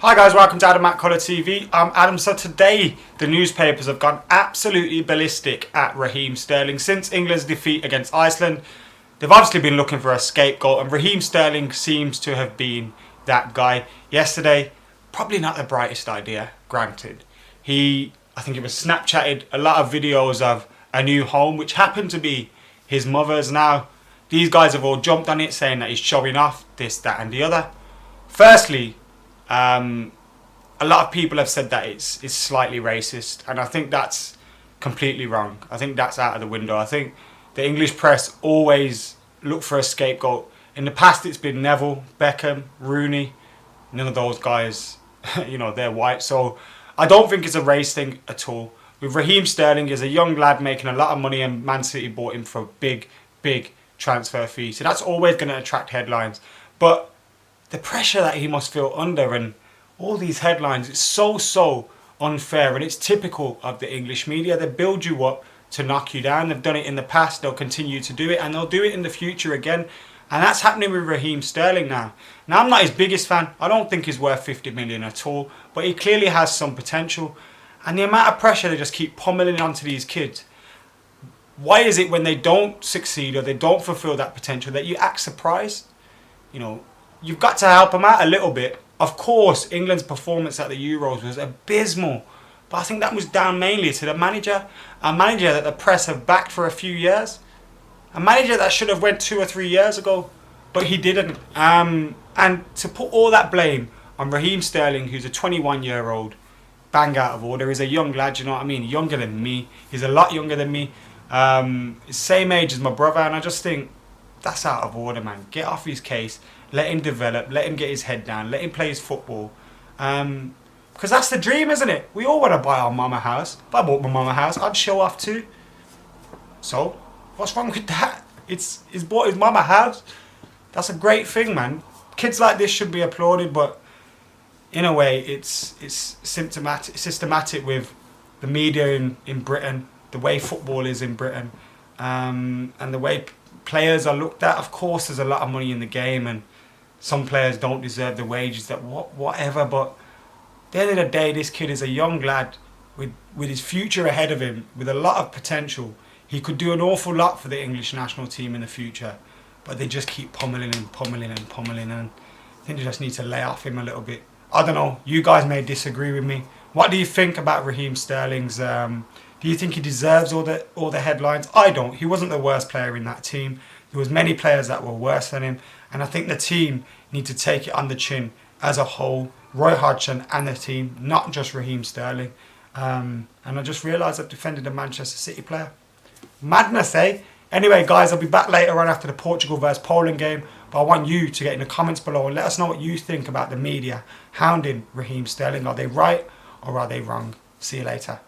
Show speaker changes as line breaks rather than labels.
Hi guys, welcome to McKola TV. I'm Adam. So today the newspapers have gone absolutely ballistic at Raheem Sterling since England's defeat against Iceland. They've obviously been looking for a scapegoat, and Raheem Sterling seems to have been that guy. Yesterday, probably not the brightest idea, granted. I think it was Snapchatted a lot of videos of a new home, which happened to be his mother's. Now, these guys have all jumped on it, saying that he's showing off this, that and the other. Firstly, a lot of people have said that it's slightly racist, and I think that's completely wrong. I think that's out of the window. I think the English press always look for a scapegoat. In the past, it's been Neville, Beckham, Rooney. None of those guys, they're white. So I don't think it's a race thing at all. With Raheem Sterling, is a young lad making a lot of money, and Man City bought him for a big transfer fee. So that's always going to attract headlines. But the pressure that he must feel under and all these headlines, it's so unfair, and it's typical of the English media. They build you up to knock you down. They've done it in the past, they'll continue to do it, and they'll do it in the future again. And that's happening with Raheem Sterling now. Now, I'm not his biggest fan. I don't think he's worth 50 million at all, but he clearly has some potential. And the amount of pressure they just keep pummeling onto these kids. Why is it when they don't succeed or they don't fulfill that potential that you act surprised? You've got to help them out a little bit. Of course, England's performance at the Euros was abysmal, but I think that was down mainly to the manager. A manager that the press have backed for a few years. A manager that should have went 2 or 3 years ago, but he didn't. And to put all that blame on Raheem Sterling, who's a 21-year-old, bang out of order. He's a young lad, you know what I mean? Younger than me. He's a lot younger than me. Same age as my brother, and I just think that's out of order, man. Get off his case. Let him develop. Let him get his head down. Let him play his football. Because that's the dream, isn't it? We all want to buy our mama house. If I bought my mama house, I'd show off too. So, what's wrong with that? He's bought his mama house. That's a great thing, man. Kids like this should be applauded, but in a way, it's systematic with the media in Britain, the way football is in Britain, and the way players are looked at. Of course, there's a lot of money in the game, and some players don't deserve the wages whatever. But at the end of the day, this kid is a young lad with his future ahead of him, with a lot of potential. He could do an awful lot for the English national team in the future, but they just keep pummeling, and I think they just need to lay off him a little bit. I don't know, you guys may disagree with me. What do you think about Raheem Sterling's do you think he deserves all the headlines? I don't. He wasn't the worst player in that team. There was many players that were worse than him, and I think the team need to take it on the chin as a whole. Roy Hodgson and the team, not just Raheem Sterling. And I just realised I've defended a Manchester City player. Madness, eh? Anyway, guys, I'll be back later on after the Portugal vs Poland game, but I want you to get in the comments below and let us know what you think about the media hounding Raheem Sterling. Are they right or are they wrong? See you later.